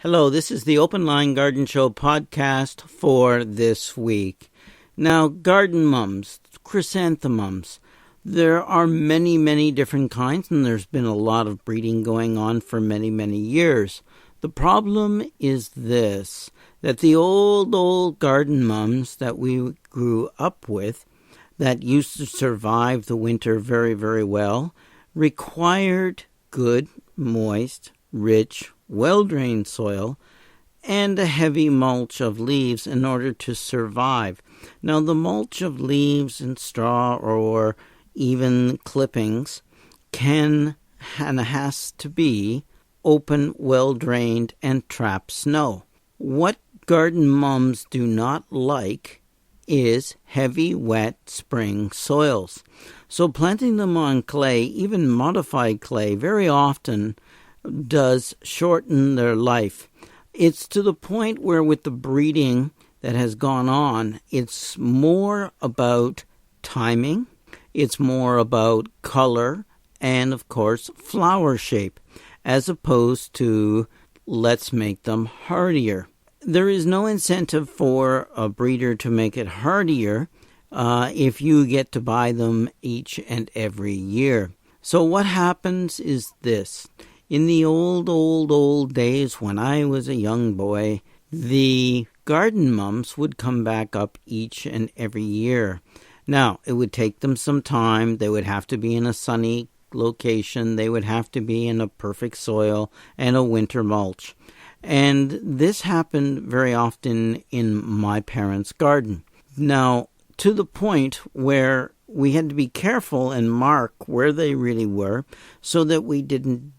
Hello, this is the Open Line Garden Show podcast for this week. Now, garden mums, chrysanthemums, there are many, many different kinds, and there's been a lot of breeding going on for many, many years. The problem is this, that the old garden mums that we grew up with, that used to survive the winter very, very well, required good, moist, rich, well-drained soil and a heavy mulch of leaves in order to survive. Now, the mulch of leaves and straw or even clippings can and has to be open, well-drained, and trap snow. What garden mums do not like is heavy, wet spring soils. So planting them on clay, even modified clay, very often does shorten their life. It's to the point where with the breeding that has gone on, it's more about timing, it's more about color, and of course flower shape, as opposed to let's make them hardier. There is no incentive for a breeder to make it hardier if you get to buy them each and every year. So what happens is this. In the old days when I was a young boy, the garden mums would come back up each and every year. Now, it would take them some time. They would have to be in a sunny location. They would have to be in a perfect soil and a winter mulch. And this happened very often in my parents' garden. Now, to the point where we had to be careful and mark where they really were so that we didn't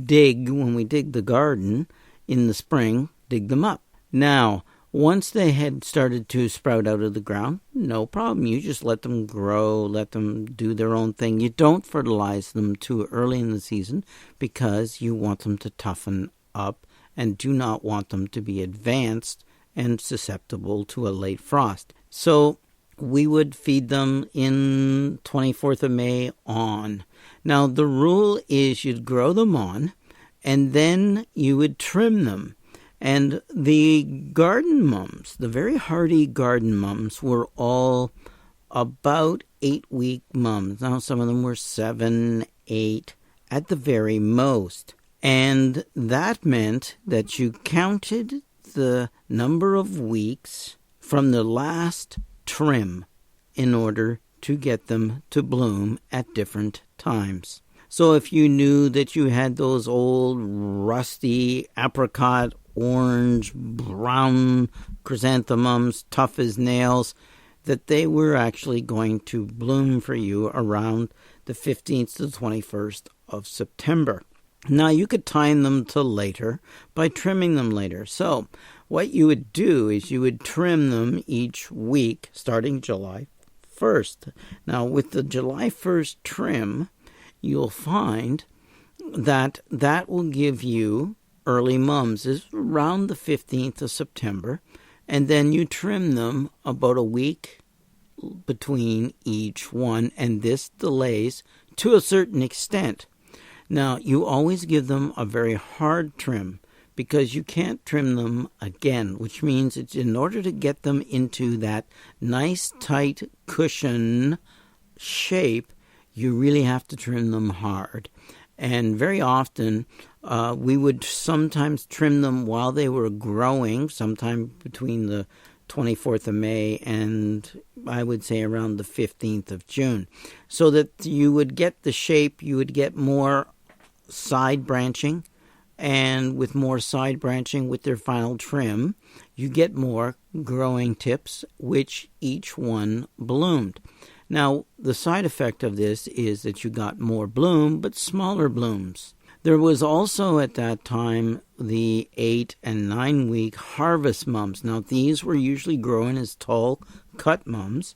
dig, when we dig the garden in the spring, dig them up. Now, once they had started to sprout out of the ground, no problem. You just let them grow, let them do their own thing. You don't fertilize them too early in the season because you want them to toughen up and do not want them to be advanced and susceptible to a late frost. So we would feed them in 24th of May on. Now, the rule is you'd grow them on, and then you would trim them. And the garden mums, the very hardy garden mums, were all about 8-week mums. Now, some of them were 7, 8 at the very most. And that meant that you counted the number of weeks from the last trim in order to get them to bloom at different times. So if you knew that you had those old rusty apricot, orange, brown chrysanthemums, tough as nails, that they were actually going to bloom for you around the 15th to the 21st of September. Now, you could time them to later by trimming them later. So what you would do is you would trim them each week starting July 1st. Now, with the July 1st trim, you'll find that that will give you early mums. It's around the 15th of September, and then you trim them about a week between each one, and this delays to a certain extent. Now, you always give them a very hard trim because you can't trim them again, which means it's in order to get them into that nice, tight cushion shape, you really have to trim them hard. And very often, we would sometimes trim them while they were growing, sometime between the 24th of May and I would say around the 15th of June, so that you would get the shape, you would get more side branching, and with more side branching with their final trim, you get more growing tips, which each one bloomed. Now, the side effect of this is that you got more bloom, but smaller blooms. There was also at that time the 8 and 9 week harvest mums. Now, these were usually growing as tall cut mums,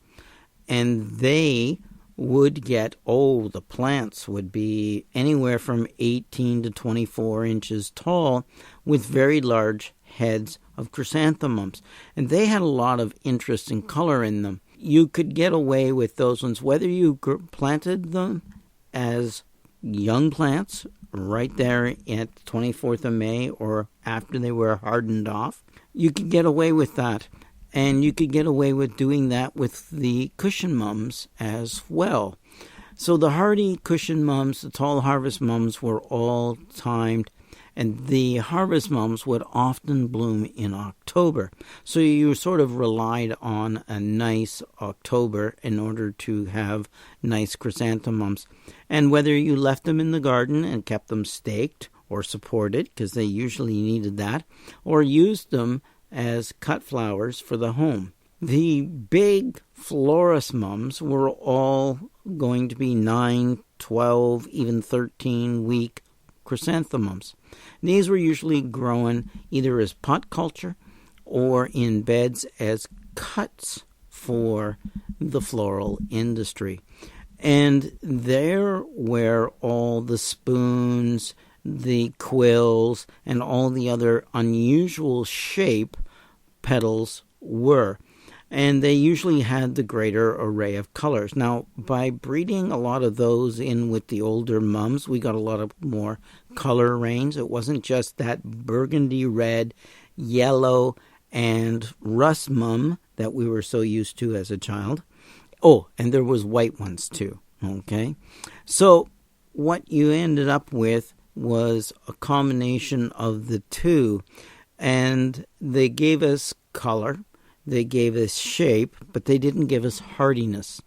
and they would get, the plants would be anywhere from 18 to 24 inches tall with very large heads of chrysanthemums. And they had a lot of interest and color in them. You could get away with those ones, whether you planted them as young plants right there at the 24th of May or after they were hardened off, you could get away with that. And you could get away with doing that with the cushion mums as well. So the hardy cushion mums, the tall harvest mums were all timed, and the harvest mums would often bloom in October. So you sort of relied on a nice October in order to have nice chrysanthemums. And whether you left them in the garden and kept them staked or supported, because they usually needed that, or used them as cut flowers for the home. The big florist mums were all going to be 9, 12, even 13-week chrysanthemums. These were usually grown either as pot culture or in beds as cuts for the floral industry. And there where all the spoons, the quills, and all the other unusual shape petals were. And they usually had the greater array of colors. Now, by breeding a lot of those in with the older mums, we got a lot of more color range. It wasn't just that burgundy red, yellow, and rust mum that we were so used to as a child. Oh, and there was white ones too, okay? So what you ended up with was a combination of the two, and they gave us color, they gave us shape, but they didn't give us hardiness.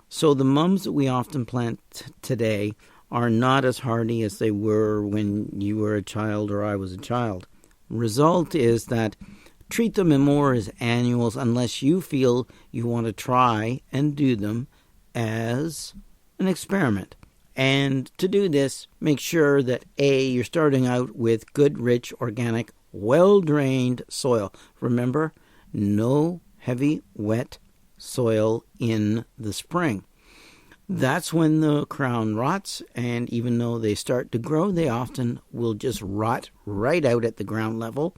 So the mums that we often plant today are not as hardy as they were when you were a child or I was a child. Result is that treat them more as annuals unless you feel you want to try and do them as an experiment. And to do this, make sure that A, you're starting out with good, rich, organic, well-drained soil. Remember, no heavy, wet soil in the spring. That's when the crown rots, and even though they start to grow, they often will just rot right out at the ground level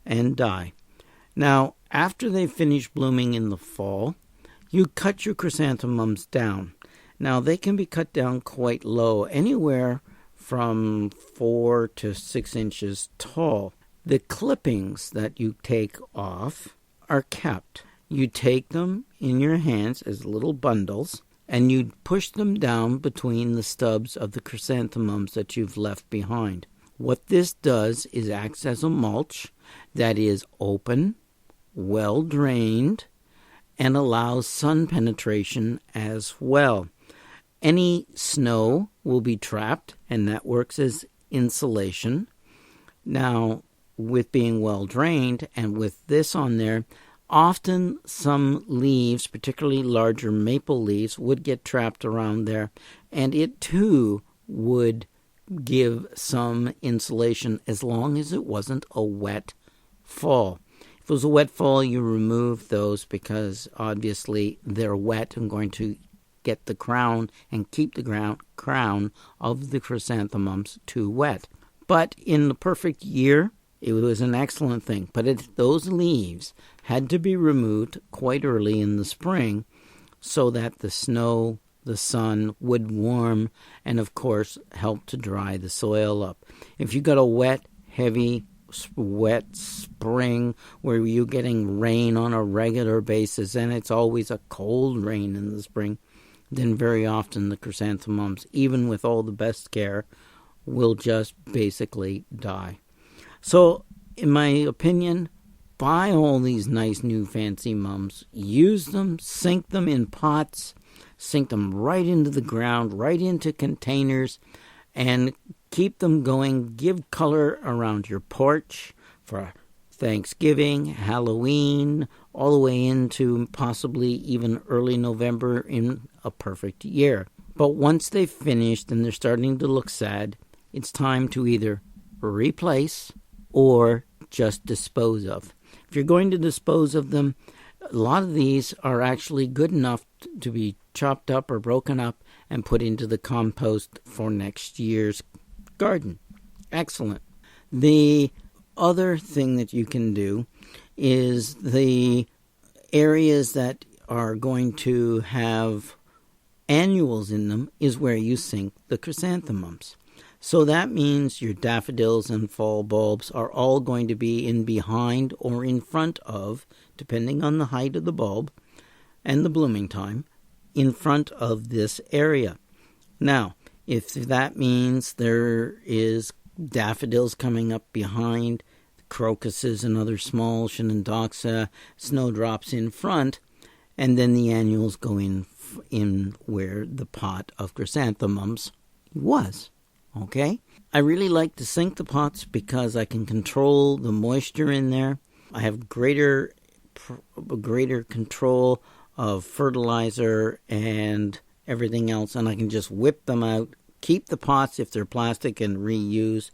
and die. Now, after they finish blooming in the fall, you cut your chrysanthemums down. Now, they can be cut down quite low, anywhere from 4 to 6 inches tall. The clippings that you take off are kept. You take them in your hands as little bundles, and you push them down between the stubs of the chrysanthemums that you've left behind. What this does is acts as a mulch that is open, well-drained, and allows sun penetration as well. Any snow will be trapped, and that works as insulation. Now, with being well-drained and with this on there, often some leaves, particularly larger maple leaves, would get trapped around there, and it too would give some insulation as long as it wasn't a wet fall. If it was a wet fall, you remove those because obviously they're wet and going to get the crown and keep the crown of the chrysanthemums too wet. But in the perfect year, it was an excellent thing. But those leaves had to be removed quite early in the spring so that the snow, the sun would warm and, of course, help to dry the soil up. If you got a wet spring where you're getting rain on a regular basis, and it's always a cold rain in the spring, then very often the chrysanthemums, even with all the best care, will just basically die. So, in my opinion, buy all these nice new fancy mums, use them, sink them in pots, sink them right into the ground, right into containers, and keep them going. Give color around your porch for Thanksgiving, Halloween, all the way into possibly even early November in a perfect year. But once they've finished and they're starting to look sad, it's time to either replace or just dispose of. If you're going to dispose of them, a lot of these are actually good enough to be chopped up or broken up and put into the compost for next year's garden. Excellent. The other thing that you can do is the areas that are going to have annuals in them is where you sink the chrysanthemums. So that means your daffodils and fall bulbs are all going to be in behind or in front of, depending on the height of the bulb and the blooming time, in front of this area. Now, if that means there is daffodils coming up behind, crocuses and other small shenandoxa, snowdrops in front, and then the annuals go in where the pot of chrysanthemums was. Okay? I really like to sink the pots because I can control the moisture in there. I have greater control of fertilizer and everything else, and I can just whip them out, keep the pots if they're plastic and reuse,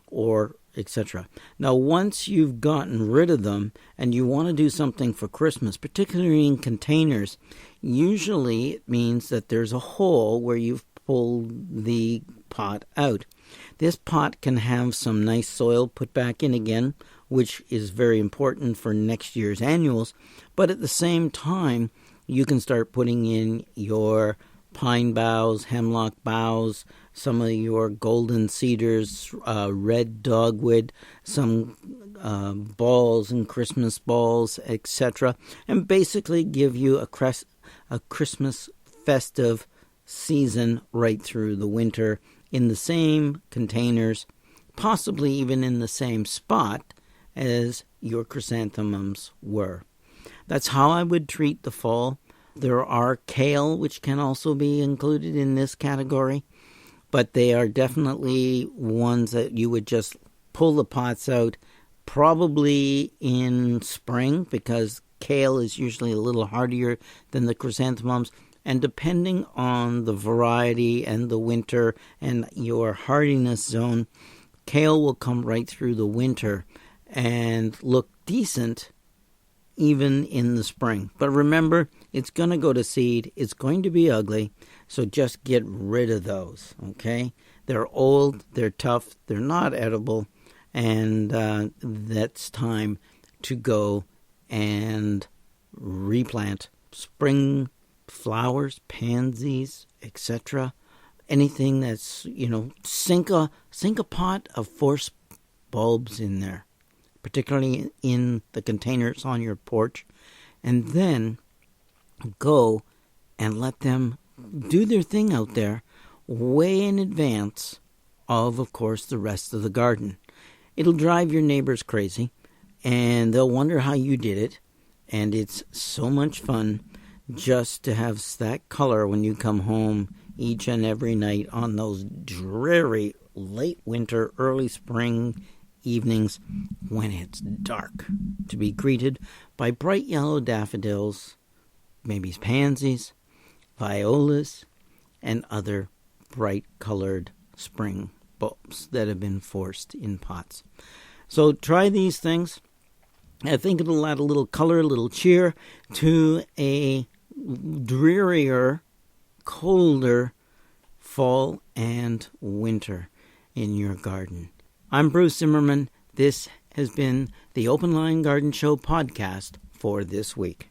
or etc. Now, once you've gotten rid of them and you want to do something for Christmas, particularly in containers, usually it means that there's a hole where you've pulled the pot out. This pot can have some nice soil put back in again, which is very important for next year's annuals, but at the same time, you can start putting in your pine boughs, hemlock boughs, some of your golden cedars, red dogwood, some balls and Christmas balls, etc., and basically give you a Christmas festive season right through the winter in the same containers, possibly even in the same spot as your chrysanthemums were. That's how I would treat the fall. There are kale, which can also be included in this category, but they are definitely ones that you would just pull the pots out probably in spring, because kale is usually a little hardier than the chrysanthemums, and depending on the variety and the winter and your hardiness zone, kale will come right through the winter and look decent even in the spring. But remember, it's going to go to seed. It's going to be ugly. So just get rid of those, okay? They're old. They're tough. They're not edible. And that's time to go and replant spring flowers, pansies, etc. Anything that's, sink a pot of force bulbs in there, particularly in the containers on your porch, and then go and let them do their thing out there way in advance of course, the rest of the garden. It'll drive your neighbors crazy, and they'll wonder how you did it, and it's so much fun just to have that color when you come home each and every night on those dreary late winter, early spring evenings when it's dark, to be greeted by bright yellow daffodils, maybe pansies, violas, and other bright colored spring bulbs that have been forced in pots. So try these things. I think it'll add a little color, a little cheer to a drearier, colder fall and winter in your garden. I'm Bruce Zimmerman. This has been the Open Line Garden Show podcast for this week.